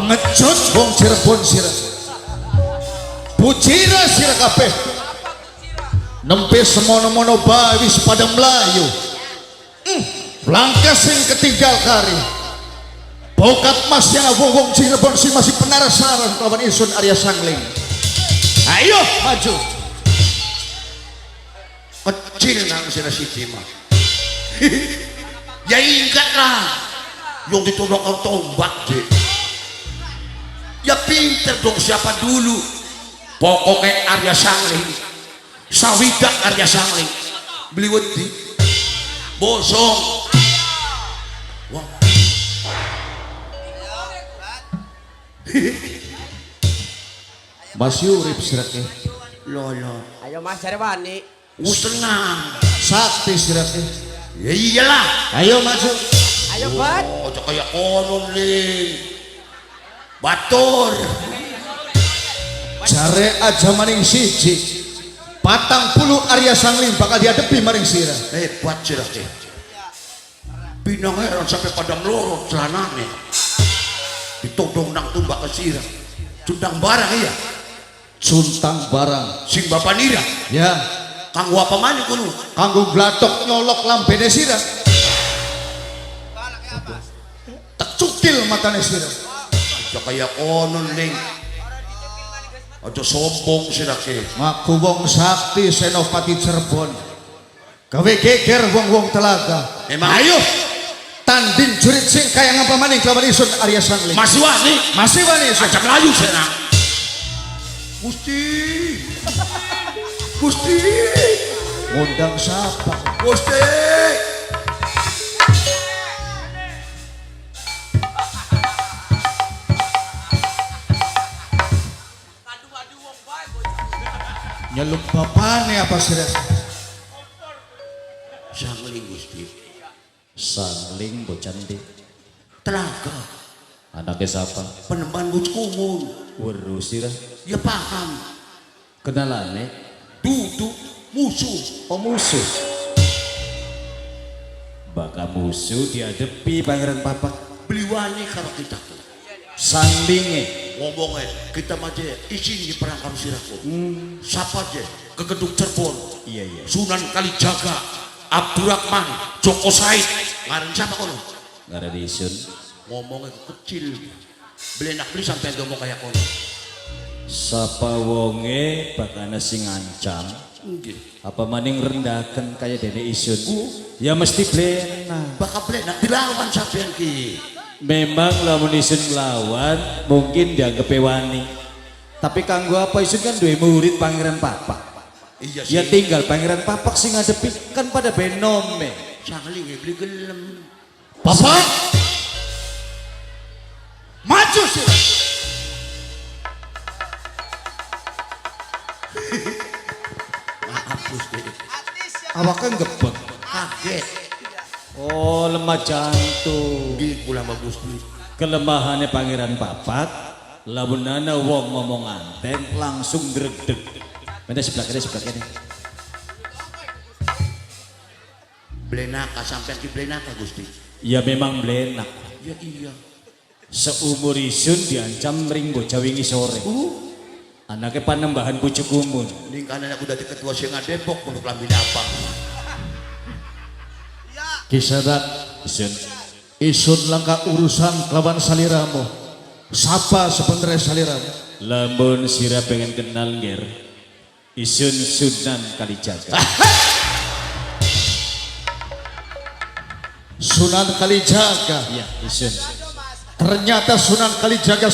pengecut wong Cirebon sira bujira sira kabeh nembe semono-mono bae wis pada mlayu langkah sing ketinggal kari bokat mas yang wong Cirebon sing masih penasaran kelawan isun Arya Sangling. Ayo maju kecil nang sira siji mah ya ingat lah yang ditolong kau tombak deh ya pinter dong siapa dulu pokoknya Arya Sangling sawidak Arya Sangling beli wedi bosong wah Mas Yurip siratnya lolo ayo Mas Jarwani tenang sakti siratnya ya iyalah ayo maju ayo bat oh kayak konon ling batur jare aja maning siji 40 Arya Sangling bakal dihadapi maring sira hebat sirah teh pinang heran sampai pada melorot celananya ditodong nang tumbak ke sirah cundang barang iya Suntang barang sing bapak nira ya kanggo apa mana kuno kanggo glatok nyolok lambene sira tak cukil matane sira aja kaya konon ling aja sombong sirah ke ngaku wong sakti Senopati Cirebon gawe geger wong-wong telaga emang ayo tanding jurit sing kaya ngapa maning kelawan isun Arya Sangling masih wani aja melayu senang Gusti Gusti ngundang siapa Gusti nyelup bapane apa sira Sangling Gusti Sangling bocandi telaga anaknya siapa penemban bos kumun weruh sirah ya paham kenalane duduk musuh oh musuh bakal musuh dihadapi Pangeran Papak beliwani kalau kita Sanglinge ngomongnya kita aja izin di perang kamu sirahku siapa aja ke gedung Cirebon iya iya Sunan Kalijaga Abdurrahman Joko Said ngaran siapa kono nggak ada diisun ngomongnya kecil beli sampai ngomong kayak kono sapa wonge bakana sing ngancam apa maning rendahkan kayak dene isun ya mesti blena bakal blena dilawan sampean ki memang lamun isun lawan mungkin dianggap wani tapi kanggo apa isun kan duwe murid Pangeran Papak iya ya tinggal Pangeran Papak sing ngadepi kan pada benome Sangling beli gelem Papak maju sira maaf Gusti awaknya ngebek kaget oh lemah jantung di pula sama Gusti kelemahannya Pangeran Papak lamunana wong ngomong anteng langsung gregdeg mana sebelah kiri blenaka sampai di blenaka Gusti ya memang blenak ya iya seumur isun diancam ring bocah wingi sore anaknya panembahan pucuk kumun ning kanan aku dadi ketua sing Depok untuk lambi apa kisadat isun isun langkah urusan kelawan saliramu siapa sebenarnya saliramu lamun sira pengen kenal nger isun Sunan Kalijaga Sunan Kalijaga iya isun ternyata Sunan Kalijaga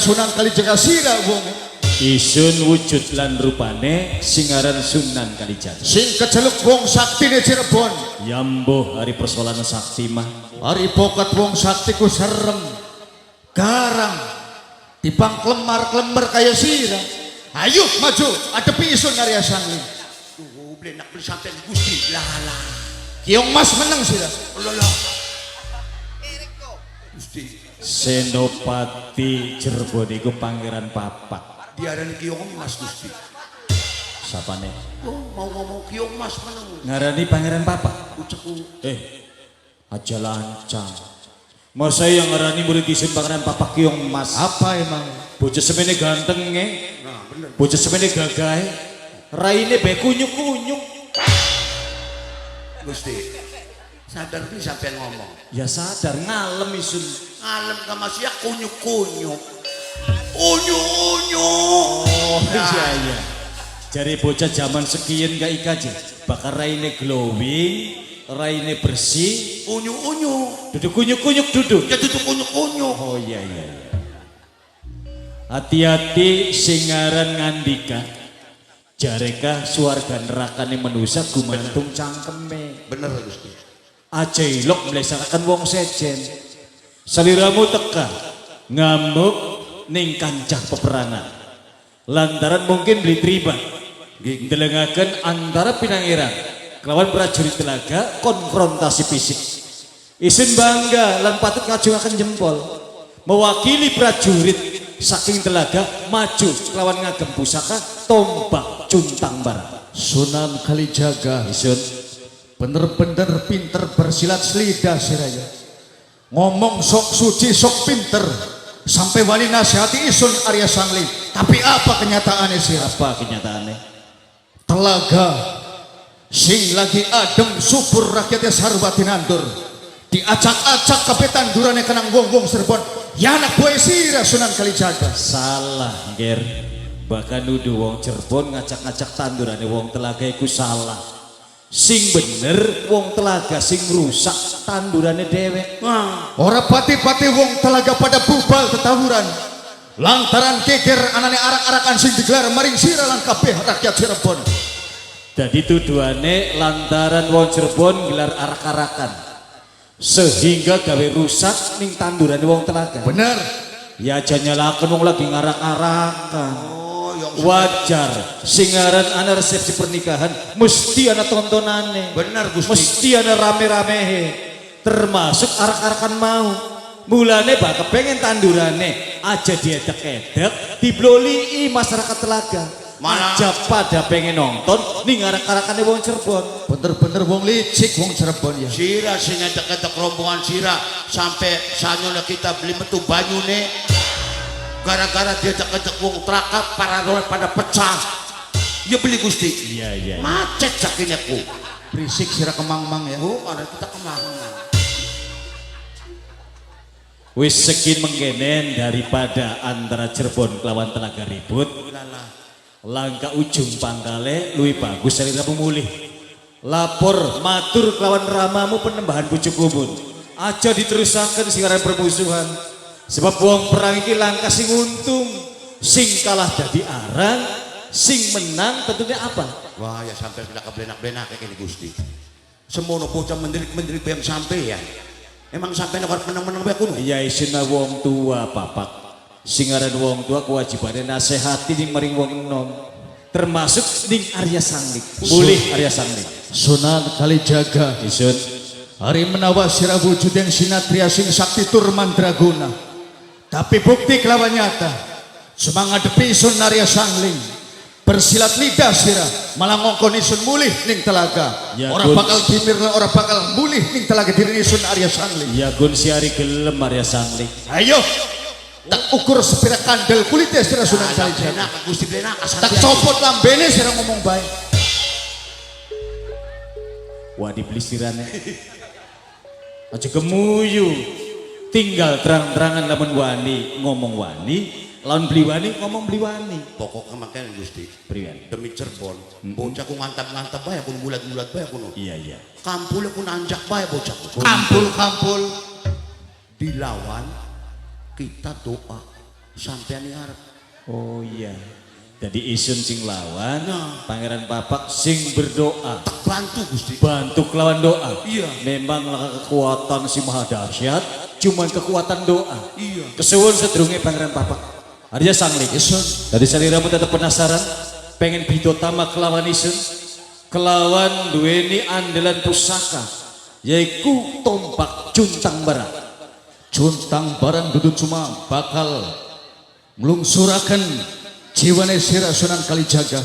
sira wong isun wujud lan rupane singaran Sunan Kalijaga sing keceluk wong sakti ne Cirebon yambuh hari persoalan sakti mah hari pokat wong sakti ku serem garang dipang klemar kaya sira ayo maju adepi isun Arya Sangling blenak beli sampai Gusti lala Kiong Mas menang sira lala Gusti Senopati Cirebon iku Pangeran Papak diarani Kiong Mas Gusti sapane mau ngomong Kiong Mas menang ngarani Pangeran Papak ucapku aja lancang Masa yang ngarani murid isun pangeran Papak Kyong Mas. Apa emang? Bocah semene ganteng nge. Nah, bener. Bocah semene gagah. Raine be kunyuk-kunyuk. Gusti. Sadar nih sampai ngomong. Ya sadar ngalem isun. Ngalem ka Mas ya kunyuk-kunyuk. Unyu-unyu. Oh iya. Jari bocah zaman sekian gak ikaji. Bakar raine glowing, raine bersih, Unyu-unyu. duduk kunyuk-kunyuk duduk. Ya duduk unyu-unyu. Oh iya. Hati-hati singaran ngandika. Jareka suarga nerakane manusia gumantung cangkeme. Bener Gusti. Aja ilok melesakan wong sejen. Saliramu teka ngamuk ning kancah peperangan. Lantaran mungkin beli tribat. Delengaken antara pinangiran kelawan prajurit telaga konfrontasi fisik. Isin bangga lan patut ngajungaken jempol mewakili prajurit saking telaga maju kelawan ngagem pusaka tombak cuntang barang. Sunan Kalijaga Isun bener-bener pinter bersilat selida siraya. Ngomong sok suci sok pinter sampai wali nasihati isun Arya Sangli. Tapi apa kenyataannya sih? apa kenyataannya? Telaga sing lagi adem subur rakyatnya sarwati nandur diacak-acak kapetan durane kenang wong-wong Cirebon ya anak buah sira Sunan Kalijaga. Salah ger, bahkan nuduh wong Cirebon ngacak-ngacak tandurane wong telaga iku salah. Sing bener wong telaga sing rusak tandurane dewek. Ora pati-pati wong telaga pada bubal tetawuran lantaran geger anane arak-arakan sing digelar maring sira lan kabeh rakyat Cirebon. Jadi tuduhane lantaran wong Cirebon gelar arak-arakan sehingga gawe rusak ning tandurane wong telaga. Bener. Ya aja nyalakan wong lagi ngarak-arakan. Oh, yang Wajar singaran ana resepsi pernikahan mesti ana tontonane. bener Gusti. Mesti ana rame-ramehe termasuk arak-arakan mau. Mulane bak kepengen tandurane aja diedek-edek dibloli masyarakat telaga. Malah Aja pada pengen nonton ning arak-arakane wong Cirebon. Bener-bener wong licik wong Cirebon ya. Sira sing ngedek-ngedek rombongan sira sampai sanyonya kita beli metu banyune gara-gara dia ngedek wong trakap para roh pada pecah. Ya beli Gusti. Iya. Macet sakinya ku. Berisik sira kemang-mang ya. Oh, ada kita kemana? Wis sekin menggenen daripada antara Cirebon kelawan Telaga ribut. Langkah ujung pangkale luwih bagus salira pemulih. Lapor matur kelawan ramamu penembahan pucuk kumun. Aja diterusaken singaran permusuhan. Sebab wong perang iki langkah sing untung, sing kalah dadi arang, sing menang tentunya apa? Wah, ya sampai sudah keblenak-blenak kayak gini Gusti. Semono bocah menderik-menderik bayang sampai ya. Emang sampai nak menang-menang bae kuno. Ya isina wong tua papak. Singaran wong tua kewajibannya nasihati ning maring wong enom. Termasuk ning Arya Sangli. Mulih Arya Sangli. Sunan Kalijaga Isun hari menawa sira wujud yang sinatria sing sakti tur mandraguna. Tapi bukti kelawan nyata semangat depi Sun Arya Sangli bersilat lidah sira malah ngongkon isun mulih ning telaga. Ya, Orang Gun. bakal bimir orang bakal mulih ning telaga diri Sun Arya Sangli. ya gun siari gelem Arya Sangli. Ayo tak ukur sepira kandel kulitnya sira Sunan Kalijaga. Blenak Gusti blenak Tak copot lambene sira ngomong baik. Wah dibelisirannya. Aja kemuyu. Tinggal terang-terangan lamun wani ngomong wani, lawan beli wani ngomong beli wani. Pokoknya makanya Gusti. Priwan. Demi Cirebon, bocah ku ngantap-ngantap bae ku bulat-bulat bae kuno. Iya. Kampule ku nanjak bae bocah. Kampul-kampul Dilawan kita doa sampean ngarep. Oh iya. Jadi isun sing lawan, Pangeran Papak sing berdoa. Bantu Gusti. Bantu kelawan doa. Iya. Memang kekuatan si maha dahsyat, cuman kekuatan doa. Iya. Kesuwun sedurunge Pangeran Papak. Arya Sangli. Isun Tadi saliramu tetap penasaran, pengen bidotama kelawan isun, kelawan duweni andalan pusaka, yaiku tombak cuntang barang. Cuntang barang duduk cuma bakal melungsurakan jiwane sira Sunan Kalijaga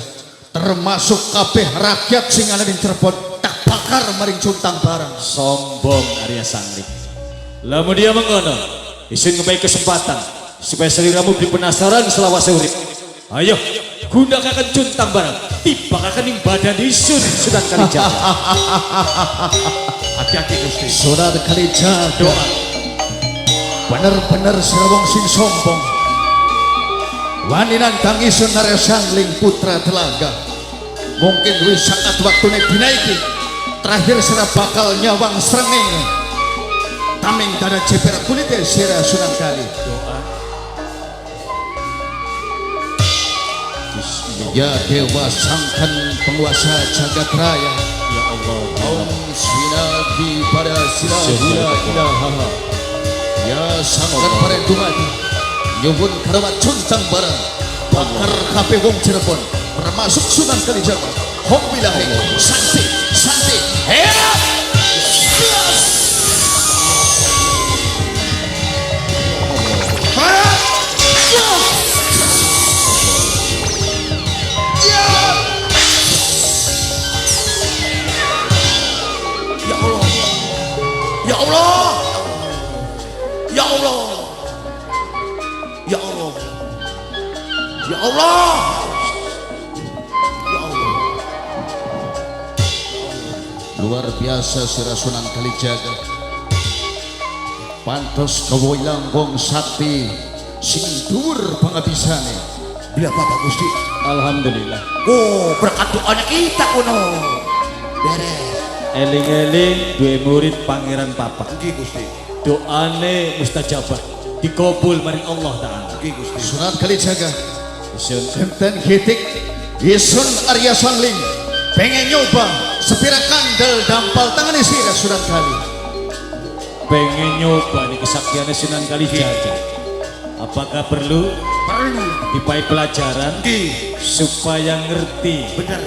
termasuk kabeh rakyat sing ana ing Cirebon tak bakar maring cuntang barang. Sombong Arya Sangli. Lamun dia mengono, isun ngebai kesempatan supaya seliramu beli penasaran selawase urip. Ayo, gunakan cuntang barang, tiba akan ing badan isun Sunan Kalijaga. Hati-hati Gusti. Sunan Kalijaga Doa. bener-bener serawong sing sombong. Wani nantang isun Narya Sangling putra telaga. Mungkin wis saat waktune dinaiki. Terakhir sira bakal nyawang srengenge. Taming dada jeper kulite sira Sunan Kali. Doa. Ya Dewa Sangkan penguasa jagat raya. Ya Allah. Om Swinagi pada sila hula ilaha. Ya Sangkan parendungan. Nyuwun karamat cuntang barang. Bakar kape wong Cirebon. Termasuk Sunan Kalijaga. Hong wilahe. Santi. Santi. Hea. Ya Allah. Ya Allah. Ya Allah. Ya Allah. Ya Allah. Ya Allah. Luar biasa sira Sunan Kalijaga. Pantos kawilang wong sakti sing dhuwur pangabisane. Bila Bapak Gusti. Alhamdulillah. Oh, berkat doanya kita kuno. Beres. Eling-eling dua murid Pangeran Papa. Nggih Gusti. Doane mustajabah, dikabul maring Allah Ta'ala. Nggih Gusti. Sunan Kalijaga Isun enten hitik isun Arya Sangling pengen nyoba sepira kandel dampal tangan sira Sunan Kali. pengen nyoba nih kesaktiannya Sunan Kalijaga. Apakah perlu Perlu. dipai pelajaran Nggih. supaya ngerti Bener.